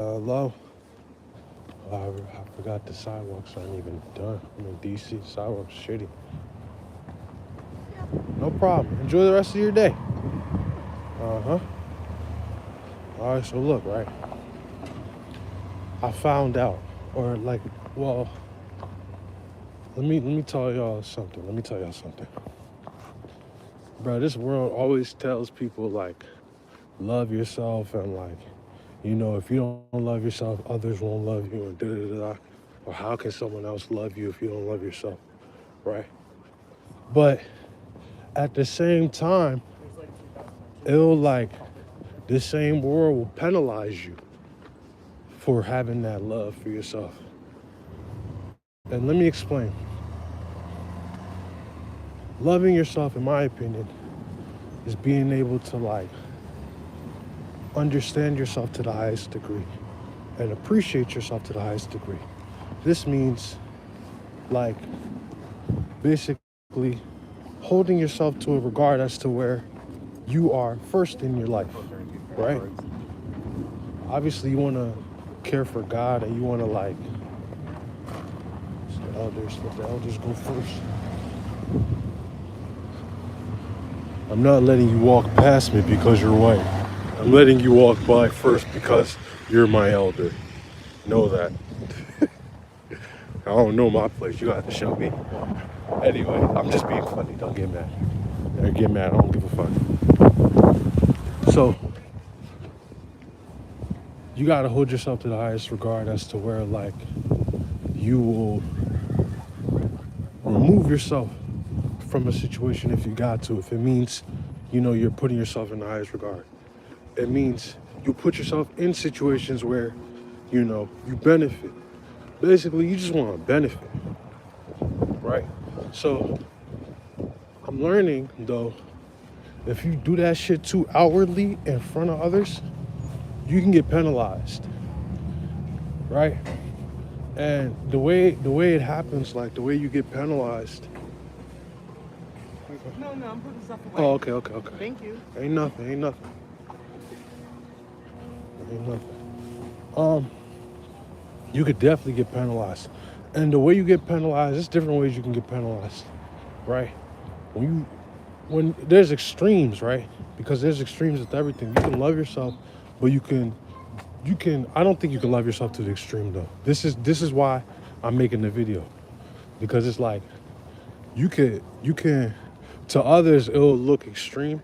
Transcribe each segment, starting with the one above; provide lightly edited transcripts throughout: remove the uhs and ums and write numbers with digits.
Hello. I forgot the sidewalks aren't even done. I'm in DC. Sidewalks shitty. No problem. Enjoy the rest of your day. Uh huh. All right. So look, right. I found out, or like, well, let me tell y'all something. Let me tell y'all something, bro. This world always tells people like, love yourself and like, if you don't love yourself, others won't love you, and da da da. Da. Or how can someone else love you if you don't love yourself, right? But at the same time, it'll like this same world will penalize you for having that love for yourself. And let me explain. Loving yourself, in my opinion, is being able to like understand yourself to the highest degree and appreciate yourself to the highest degree. This means like basically holding yourself to a regard as to where you are first in your life, right? Obviously, you want to care for God and you want to like let the elders go first. I'm not letting you walk past me because you're white. I'm letting you walk by first because you're my elder. Know that. I don't know my place. You have to show me. Anyway, I'm just being funny. Don't get mad. Don't get mad. I don't give a fuck. So, you gotta hold yourself to the highest regard as to where, like, you will remove yourself from a situation if you got to. If it means, you're putting yourself in the highest regard. It means you put yourself in situations where, you benefit. Basically, you just want to benefit, right? So, I'm learning, though, if you do that shit too outwardly in front of others, you can get penalized, right? And the way it happens, like the way you get penalized. No, I'm putting stuff away. Oh, okay. Thank you. Ain't nothing. You could definitely get penalized. And the way you get penalized, there's different ways you can get penalized, right? When you when there's extremes, right? Because there's extremes with everything. You can love yourself, but you can I don't think you can love yourself to the extreme though. This is why I'm making the video. Because it's like you can to others it'll look extreme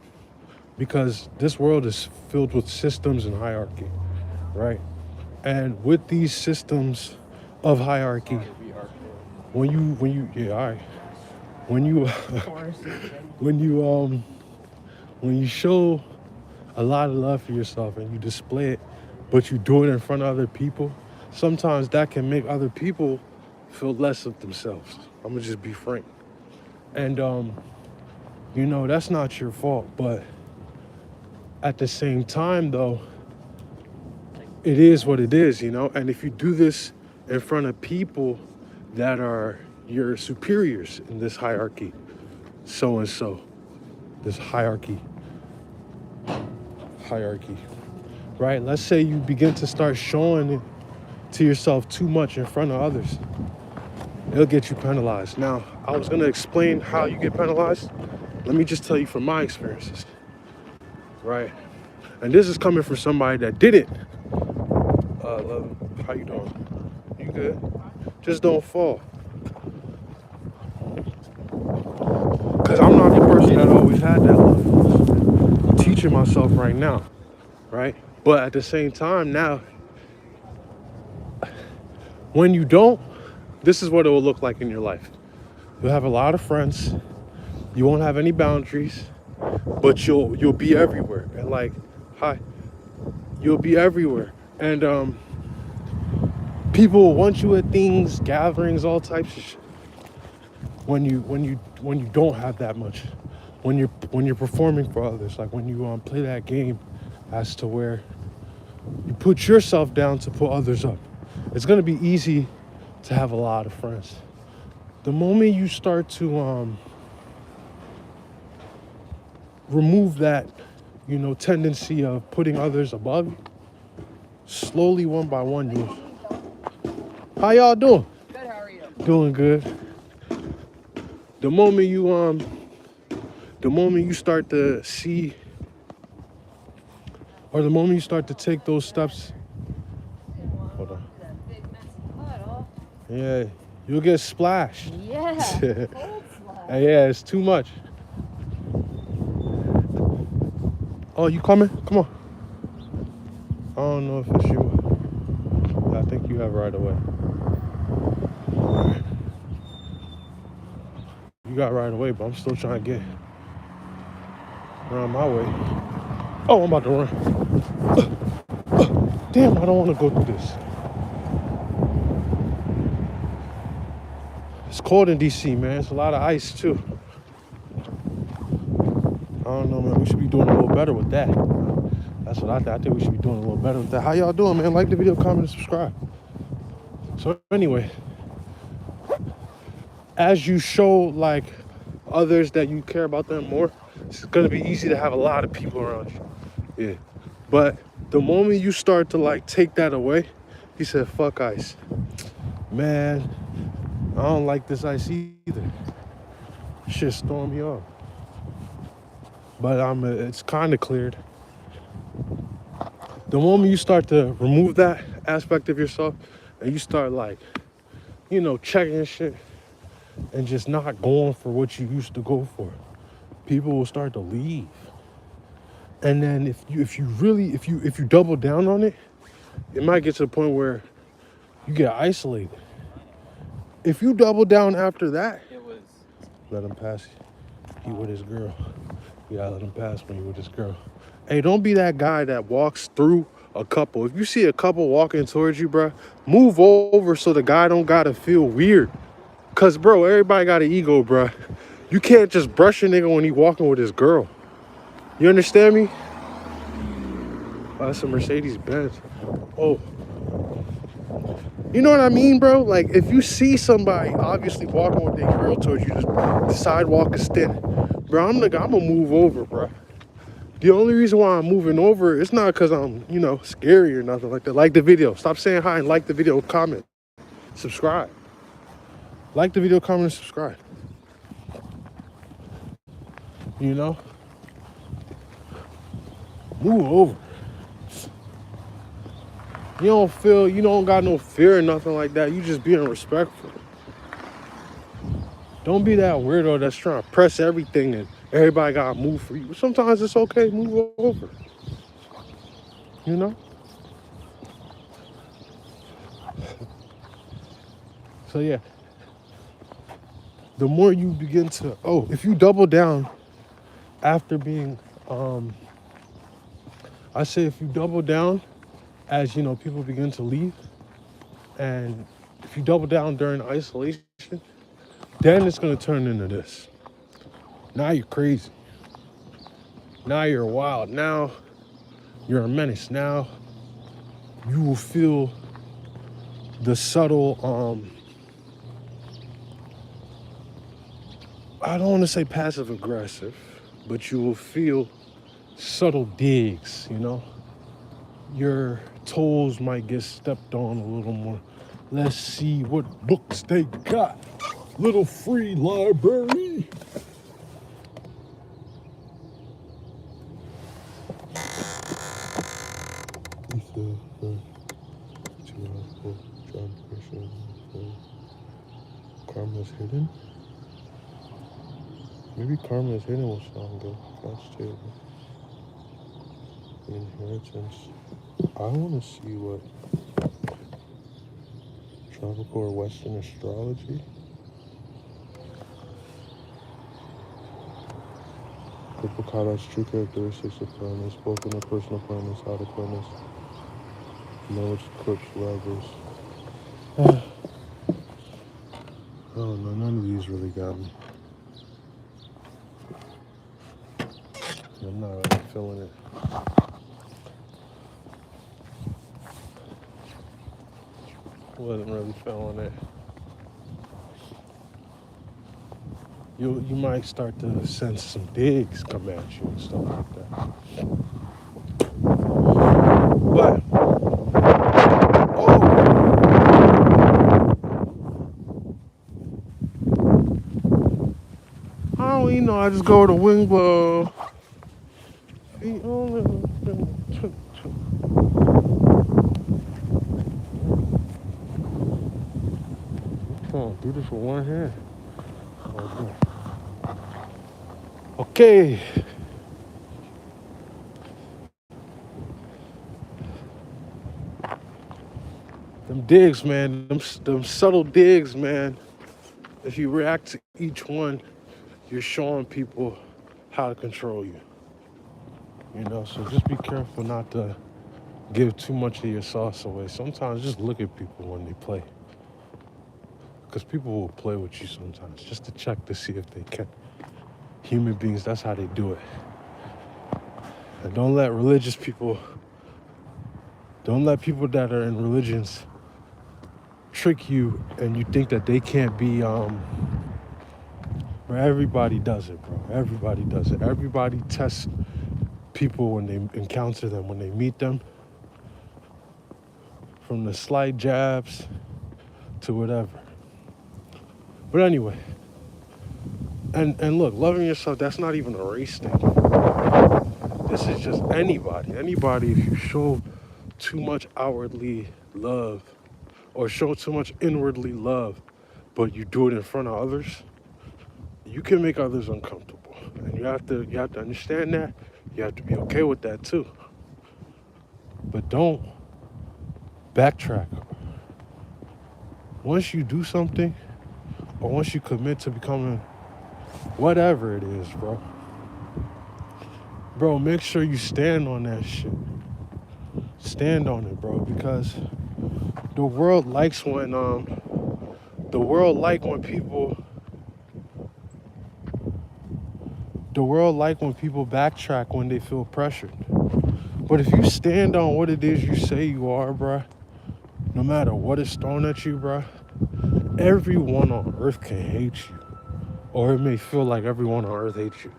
because this world is filled with systems and hierarchy, right? And with these systems of hierarchy, when you yeah, all right. When you when you when you show a lot of love for yourself and you display it, but you do it in front of other people, sometimes that can make other people feel less of themselves. I'm gonna just be frank. And that's not your fault, but at the same time though, it is what it is. And if you do this in front of people that are your superiors in this hierarchy, so and so, this hierarchy, right? Let's say you begin to start showing it to yourself too much in front of others. It'll get you penalized. Now, I was gonna explain how you get penalized. Let me just tell you from my experiences, right? And this is coming from somebody that didn't. Love, how you doing? You good? Just don't fall. Because I'm not the person that always had that love. I'm teaching myself right now, right? But at the same time, now, when you don't, this is what it will look like in your life. You'll have a lot of friends. You won't have any boundaries, but you'll be everywhere. And like, hi, you'll be everywhere. And people will want you at things, gatherings, all types of shit. When you don't have that much, when you're performing for others, like when you play that game, as to where you put yourself down to put others up. It's gonna be easy to have a lot of friends. The moment you start to remove that, tendency of putting others above you, slowly, one by one, you. How y'all doing? Good, how are you? Doing good. The moment you start to see, or the moment you start to take those steps, hold on. That big messy puddle. Yeah, you'll get splashed. Yeah. Hey, Cold slap. yeah, it's too much. Oh, you coming? Come on. I don't know if it's you. I think you have right away. You got right away, but I'm still trying to get around my way. Oh, I'm about to run. Damn, I don't want to go through this. It's cold in DC, man. It's a lot of ice too. I don't know, man. We should be doing a little better with that. That's what I think. I think we should be doing a little better with that. How y'all doing, man? Like the video, comment, and subscribe. So anyway, as you show like others that you care about them more, it's gonna be easy to have a lot of people around you. Yeah. But the moment you start to like take that away, he said, fuck ice. Man, I don't like this ice either. Shit stormed me off. But it's kind of cleared. The moment you start to remove that aspect of yourself and you start like, checking shit and just not going for what you used to go for, people will start to leave. And then if you double down on it, it might get to the point where you get isolated. If you double down after that, let him pass. He with his girl. You gotta let him pass when you with his girl. Hey, don't be that guy that walks through a couple. If you see a couple walking towards you, bro, move over so the guy don't gotta feel weird. Cause bro, everybody got an ego, bro. You can't just brush a nigga when he walking with his girl. You understand me? Oh, that's a Mercedes Benz. Oh. You know what I mean, bro? Like, if you see somebody obviously walking with their girl towards you, just the sidewalk is thin. Bro, I'm gonna move over, bro. The only reason why I'm moving over, it's not because I'm, scary or nothing like that. Like the video. Stop saying hi and like the video, comment, subscribe. Like the video, comment, and subscribe. Move over. You don't got no fear or nothing like that. You just being respectful. Don't be that weirdo that's trying to press everything and everybody gotta move for you. Sometimes it's okay, move over. So yeah. The more you begin to, if you double down after being, I say if you double down as, people begin to leave, and if you double down during isolation, then it's going to turn into this. Now you're crazy. Now you're wild. Now you're a menace. Now you will feel the subtle, I don't want to say passive aggressive, but you will feel subtle digs, Your toes might get stepped on a little more. Let's see what books they got. Little free library. Karma's Hidden. Maybe Karma's Hidden will sound good. That's terrible. Inheritance. I want to see what tropical or Western astrology. Purple true characteristics of planets, both in their personal planets, outer planets, knowledge, eclipse, levels. I don't know, none of these really got me. I'm not really feeling it. Wasn't really feeling it. You might start to sense some digs come at you and stuff like that. But might just go to Winglow. Feet on the- Come on, do this with one hand. Okay. Them digs, man. Them subtle digs, man. If you react to each one, you're showing people how to control you. You know, so just be careful not to give too much of your sauce away. Sometimes just look at people when they play. Because people will play with you sometimes just to check to see if they can. Human beings, that's how they do it. And don't let people that are in religions trick you and you think that they can't be, where everybody does it, bro. Everybody does it. Everybody tests people when they encounter them, when they meet them. From the slight jabs to whatever. But anyway, and look, loving yourself, that's not even a race thing. This is just anybody. Anybody, if you show too much outwardly love or show too much inwardly love, but you do it in front of others, you can make others uncomfortable. And you have to understand that. You have to be okay with that too. But don't backtrack. Once you do something, or once you commit to becoming whatever it is, bro, make sure you stand on that shit. Stand on it, bro, because the world likes when people backtrack when they feel pressured. But if you stand on what it is you say you are, bro, no matter what is thrown at you, bro, everyone on earth can hate you. Or it may feel like everyone on earth hates you.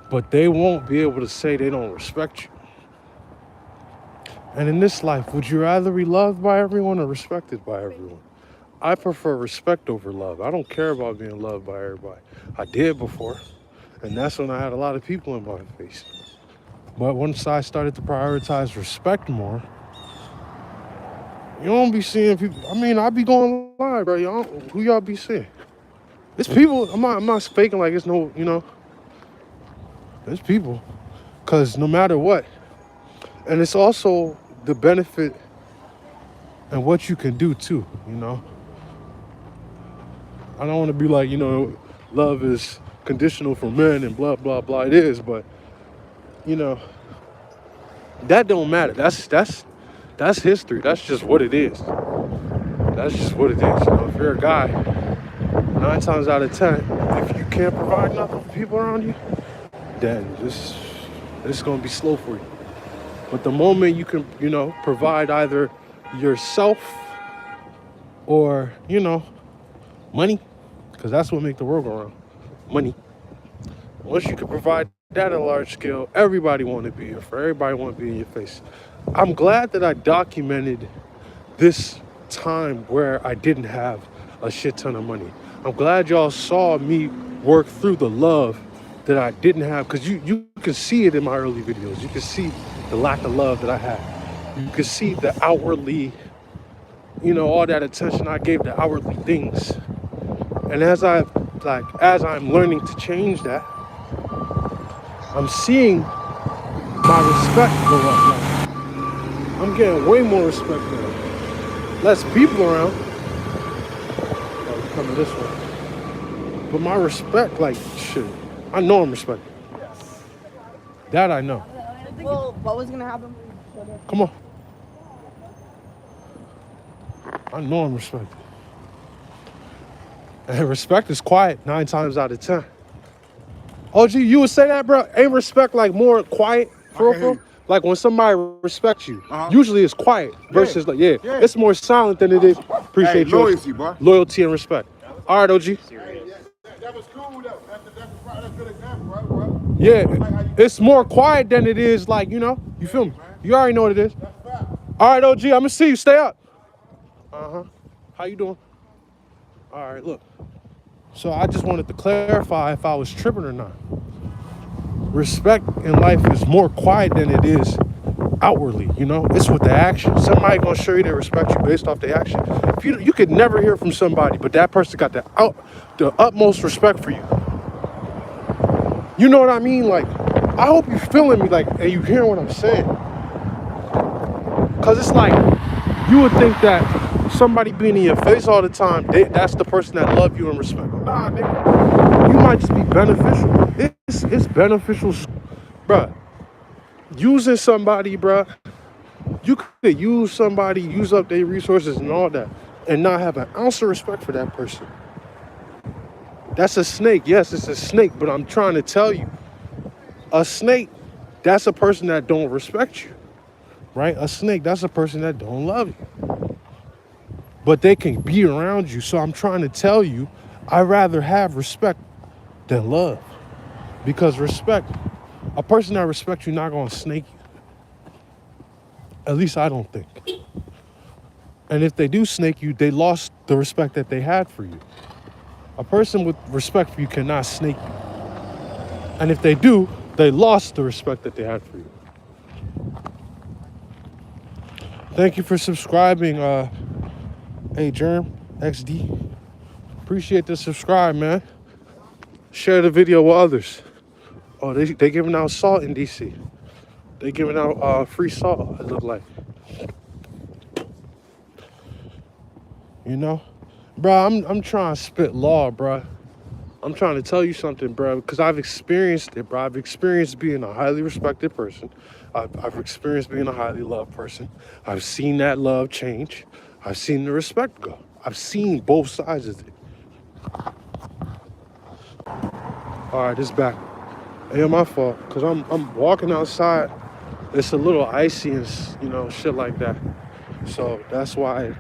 But they won't be able to say they don't respect you. And in this life, would you rather be loved by everyone or respected by everyone? I prefer respect over love. I don't care about being loved by everybody. I did before, and that's when I had a lot of people in my face. But once I started to prioritize respect more, you don't be seeing people. I mean, I be going live, bro. Who y'all be seeing? It's people. I'm not faking like it's no, it's people. Because no matter what, and it's also the benefit and what you can do too, I don't want to be like, love is conditional for men and blah, blah, blah. It is, but, that don't matter. That's history. That's just what it is. That's just what it is. If you're a guy, 9 times out of 10, if you can't provide nothing for people around you, then this is going to be slow for you. But the moment you can, provide either yourself or, money, because that's what makes the world go around, money. Once you can provide that at a large scale, everybody want to be your friend. Everybody want to be in your face. I'm glad that I documented this time where I didn't have a shit ton of money. I'm glad y'all saw me work through the love that I didn't have, because you can see it in my early videos. You can see the lack of love that I had. You can see the outwardly, all that attention I gave to outwardly things. And as I'm learning to change that, I'm seeing my respect go up. Like, I'm getting way more respect now. Less people around. Oh, coming this way. But my respect, like, shit, I know I'm respected. That I know. Well, what was gonna happen? Come on. I know I'm respected. And respect is quiet 9 times out of 10. OG, you would say that, bro? Ain't respect like more quiet, for real? Like when somebody respects you, usually it's quiet versus it's more silent than it is. Appreciate you. Loyalty, boy. Loyalty and respect. All right, OG. That was cool, though. That's a good example, right, bro? Yeah, it's more quiet than it is like, you feel me? You already know what it is. All right, OG, I'm gonna see you. Stay up. How you doing? All right, look. So I just wanted to clarify if I was tripping or not. Respect in life is more quiet than it is outwardly, you know? It's with the action. Somebody gonna show you they respect you based off the action. If you could never hear from somebody, but that person got the utmost respect for you. You know what I mean? Like, I hope you're feeling me, like, and you hearing what I'm saying. Cause it's like, you would think that somebody being in your face all the time, that's the person that love you and respect. Nah, nigga. You might just be beneficial. It's beneficial, bruh. Using somebody, bruh. You could use somebody, use up their resources and all that, and not have an ounce of respect for that person. That's a snake. Yes, it's a snake, but I'm trying to tell you, a snake, that's a person that don't respect you, right? A snake, that's a person that don't love you. But they can be around you. So I'm trying to tell you, I'd rather have respect than love. Because respect, a person that respects you not gonna snake you. At least I don't think. And if they do snake you, they lost the respect that they had for you. A person with respect for you cannot snake you. And if they do, they lost the respect that they had for you. Thank you for subscribing, hey Germ XD. Appreciate the subscribe, man. Share the video with others. Oh, they giving out salt in DC. They giving out free salt, it look like. You know? Bro, I'm trying to spit law, bro. I'm trying to tell you something, bro, because I've experienced it, bro. I've experienced being a highly respected person. I've experienced being a highly loved person. I've seen that love change. I've seen the respect go. I've seen both sides of it. All right, it's back. Hey, my fault, because I'm walking outside. It's a little icy and, you know, shit like that. So that's why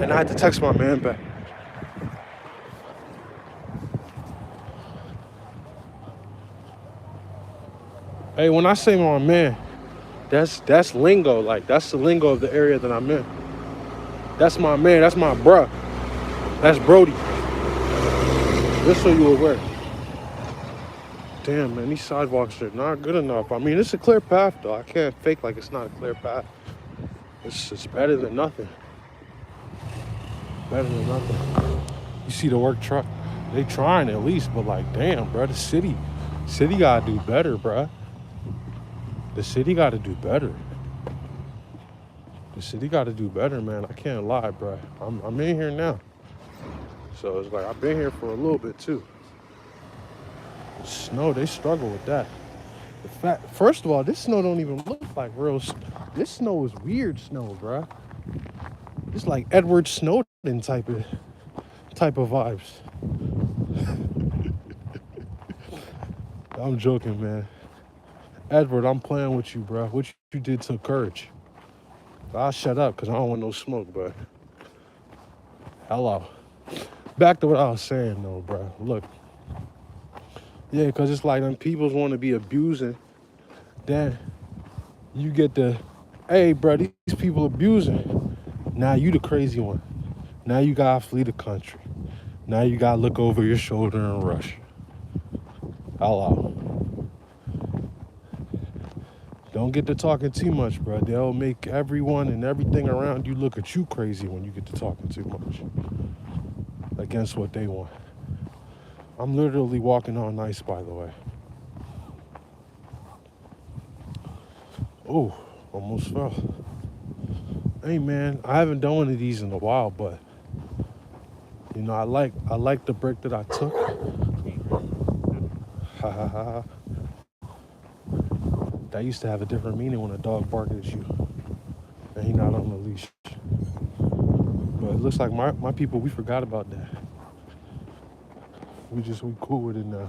and I had to text my man back. Hey, when I say my man, that's lingo. Like, that's the lingo of the area that I'm in. That's my man. That's my bruh. That's Brody. Just so you aware. Damn, man, these sidewalks are not good enough. I mean, it's a clear path, though. I can't fake like it's not a clear path. It's better than nothing. Better than nothing. You see the work truck? They trying at least, but like, damn, bro, the city gotta do better, bro. The city gotta do better. The city gotta do better, man. I can't lie, bro. I'm in here now. So it's like, I've been here for a little bit too. Snow, they struggle with that. The fact, first of all, this snow don't even look like real. This snow is weird snow, bro. It's like Edward Snowden type of vibes. I'm joking, man. Edward, I'm playing with you, bro. What you did took courage. I'll shut up because I don't want no smoke, but hello. Back to what I was saying, though, bro. Look. Yeah, because it's like when people want to be abusing, then you get the, hey, bro, these people abusing. Now you the crazy one. Now you got to flee the country. Now you got to look over your shoulder and rush. Hello. Don't get to talking too much, bro. They'll make everyone and everything around you look at you crazy when you get to talking too much against what they want. I'm literally walking on ice, by the way. Oh, almost fell. Hey, man, I haven't done one of these in a while, but you know, I like the break that I took. Ha ha ha. That used to have a different meaning when a dog barked at you and he's not on the leash. But it looks like my people, we forgot about that. We cool with it now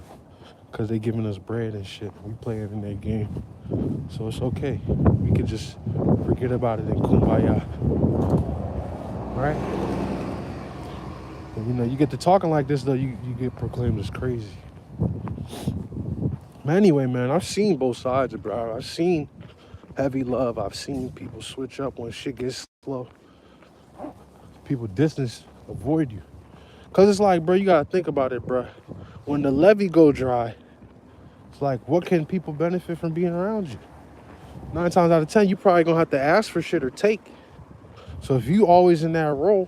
because they giving us bread and shit. We playing in their game. So it's okay. We could just forget about it and kumbaya. Right? And, you know, you get to talking like this, though, you get proclaimed as crazy. But anyway, man, I've seen both sides of it, bro. I've seen heavy love. I've seen people switch up when shit gets slow. People distance, avoid you. Cause it's like, bro, you gotta think about it, bro. When the levee go dry, it's like, what can people benefit from being around you? 9 times out of 10, you probably gonna have to ask for shit or take. So if you always in that role,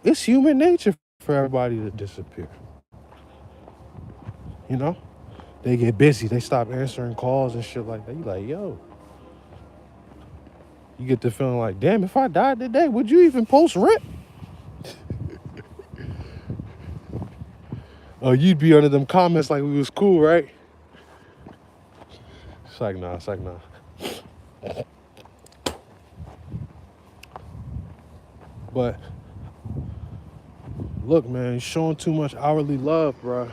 it's human nature for everybody to disappear. You know? They get busy, they stop answering calls and shit like that. You like, yo. You get the feeling like, damn, if I died today, would you even post rent? Oh, you'd be under them comments like we was cool, right? It's like, nah, it's like, nah. But look, man, you're showing too much outwardly love, bro,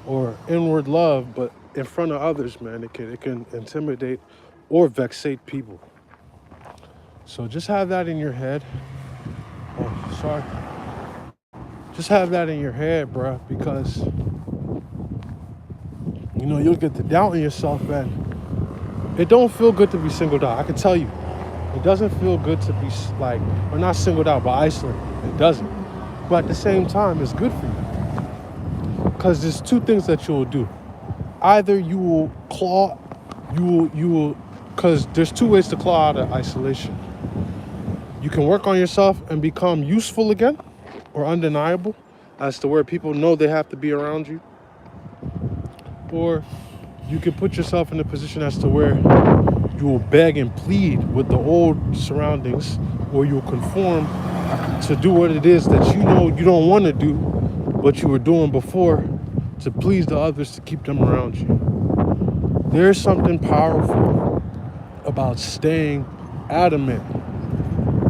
or inward love, but in front of others, man, it can intimidate or vexate people. So just have that in your head. Oh, sorry. Just have that in your head, bro, because you know you'll get to doubting yourself, and it don't feel good to be singled out. I can tell you, it doesn't feel good to be like, or not singled out, but isolated. It doesn't. But at the same time, it's good for you, because there's two things that you will do. Either you will claw, you will, because there's two ways to claw out of isolation. You can work on yourself and become useful again, or undeniable, as to where people know they have to be around you. Or you can put yourself in a position as to where you will beg and plead with the old surroundings, or you'll conform to do what it is that you know you don't want to do, but you were doing before, to please the others, to keep them around you. There's something powerful about staying adamant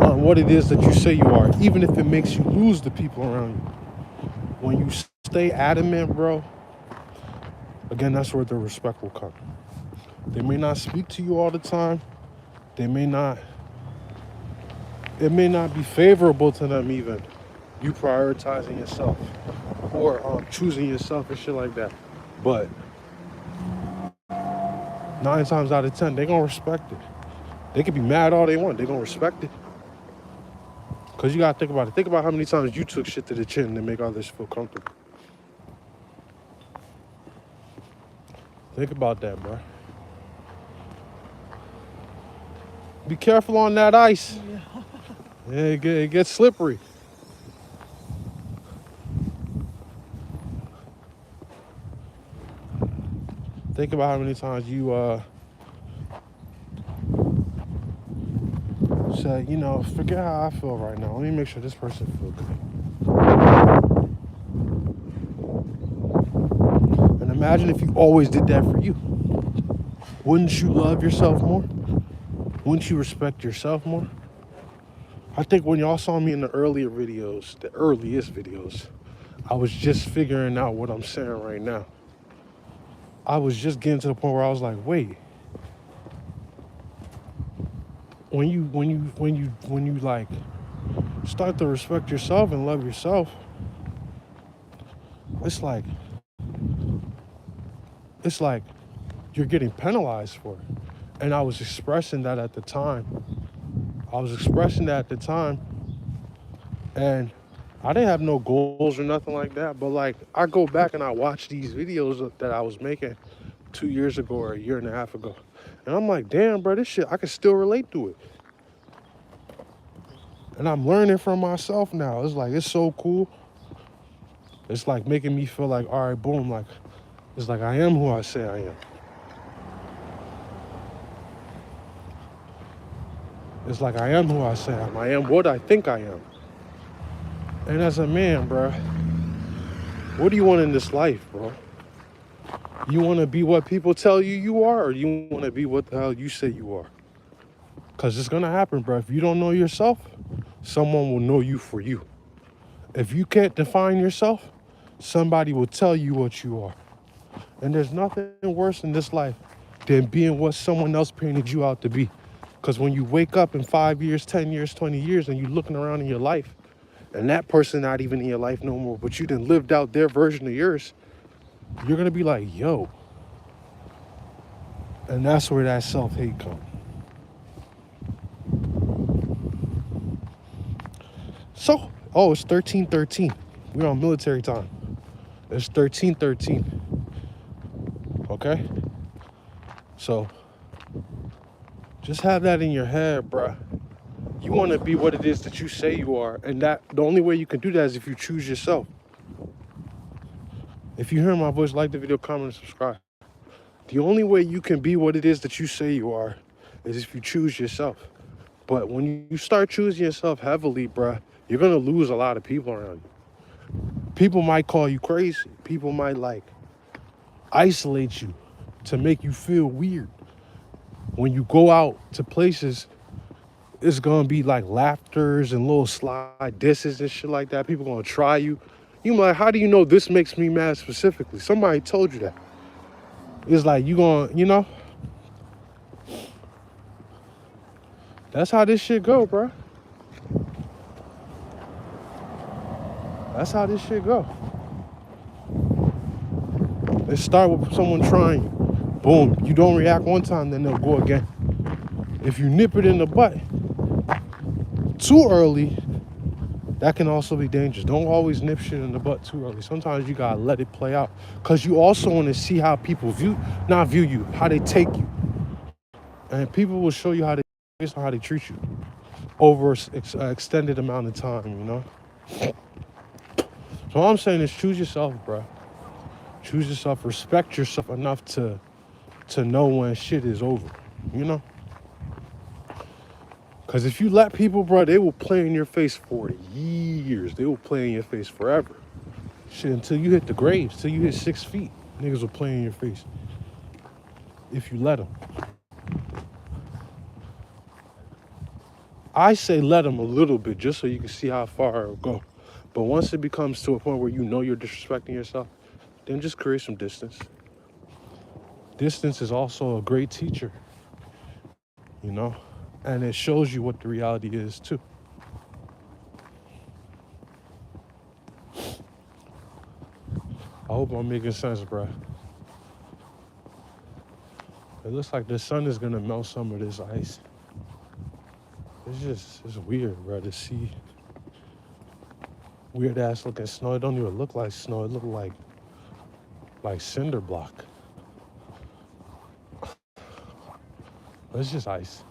on what it is that you say you are, even if it makes you lose the people around you. When you stay adamant, bro, again, that's where the respect will come. They may not speak to you all the time. It may not be favorable to them even, you prioritizing yourself or choosing yourself and shit like that. But 9 times out of 10, they gonna respect it. They could be mad all they want. They gonna respect it. Because you gotta think about it. Think about how many times you took shit to the chin to make others feel comfortable. Think about that, bro. Be careful on that ice. Yeah, it gets slippery. Think about how many times you say, you know, forget how I feel right now. Let me make sure this person feels good. And imagine if you always did that for you. Wouldn't you love yourself more? Wouldn't you respect yourself more? I think when y'all saw me in the earlier videos, the earliest videos, I was just figuring out what I'm saying right now. I was just getting to the point where I was like, wait. When you like start to respect yourself and love yourself, it's like you're getting penalized for it. And I was expressing that at the time. And I didn't have no goals or nothing like that. But like, I go back and I watch these videos that I was making 2 years ago or a year and a half ago. And I'm like, damn, bro, this shit, I can still relate to it. And I'm learning from myself now. It's like, it's so cool. It's like making me feel like, all right, boom, like, it's like I am who I say I am. It's like I am who I say I am. I am what I think I am. And as a man, bro, what do you want in this life, bro? You want to be what people tell you you are, or you want to be what the hell you say you are? Because it's going to happen, bro. If you don't know yourself, someone will know you for you. If you can't define yourself, somebody will tell you what you are. And there's nothing worse in this life than being what someone else painted you out to be. Because when you wake up in 5 years, 10 years, 20 years, and you're looking around in your life, and that person not even in your life no more, but you done lived out their version of yours, you're going to be like, yo. And that's where that self-hate comes. So, oh, it's 13:13. We're on military time. It's 13:13. Okay? So just have that in your head, bruh. You want to be what it is that you say you are, and that the only way you can do that is if you choose yourself. If you hear my voice, like the video, comment, and subscribe. The only way you can be what it is that you say you are is if you choose yourself. But when you start choosing yourself heavily, bruh, you're gonna lose a lot of people around you. People might call you crazy. People might like isolate you to make you feel weird. When you go out to places, it's gonna be like laughters and little slide disses and shit like that. People gonna try you. You like, how do you know this makes me mad specifically? Somebody told you that. It's like you gonna, you know. That's how this shit go, bro. That's how this shit go. It start with someone trying you. Boom, you don't react one time, then they'll go again. If you nip it in the butt too early, that can also be dangerous. Don't always nip shit in the butt too early. Sometimes you gotta let it play out. Cause you also wanna see how people not view you, how they take you. And people will show you how they, based on how they treat you over an extended amount of time, you know? So all I'm saying is choose yourself, bro. Choose yourself, respect yourself enough to know when shit is over, you know? Because if you let people, bro, they will play in your face for years. They will play in your face forever. Shit, until you hit the graves, till you hit 6 feet, niggas will play in your face. If you let them. I say let them a little bit just so you can see how far it'll go. But once it becomes to a point where you know you're disrespecting yourself, then just create some distance. Distance is also a great teacher, you know? And it shows you what the reality is too. I hope I'm making sense, bro. It looks like the sun is gonna melt some of this ice. It's weird, bro, to see weird ass looking snow. It don't even look like snow. It look like cinder block. It's just ice.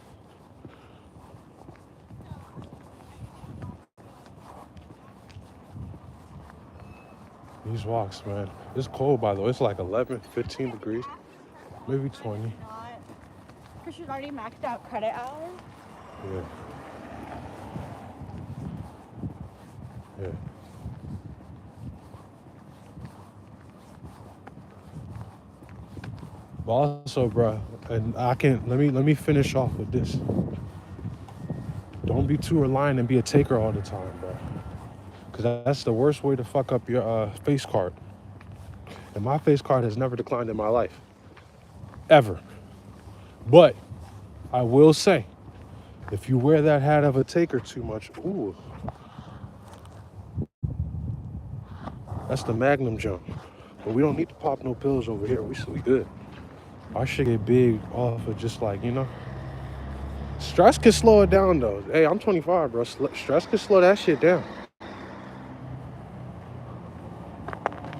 These walks, man. It's cold, by the way. It's like 11, 15 degrees, maybe 20. Because she's already maxed out credit hours. Yeah. Yeah. But also, bro, and let me finish off with this. Don't be too reliant and be a taker all the time, bro. Because that's the worst way to fuck up your face card. And my face card has never declined in my life. Ever. But I will say, if you wear that hat of a taker too much, ooh. That's the Magnum jump. But we don't need to pop no pills over here. We good. Our shit get big off of just like, you know. Stress can slow it down though. Hey, I'm 25, bro. Stress can slow that shit down.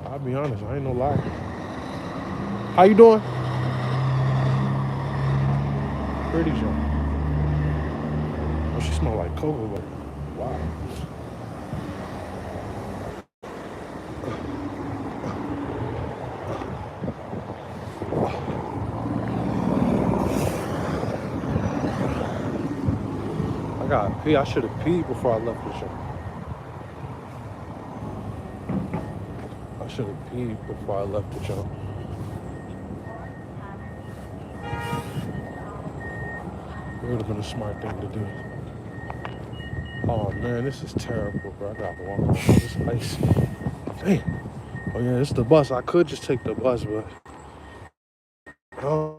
I'll be honest, I ain't no lie. How you doing? Pretty sure. Oh, she smell like cocoa, but wow. I gotta pee. I should have peed before I left the show. I should have peed before I left the show. It would have been a smart thing to do. Oh man, this is terrible, bro. I gotta walk on this ice. Dang. Oh yeah, it's the bus. I could just take the bus, but I don't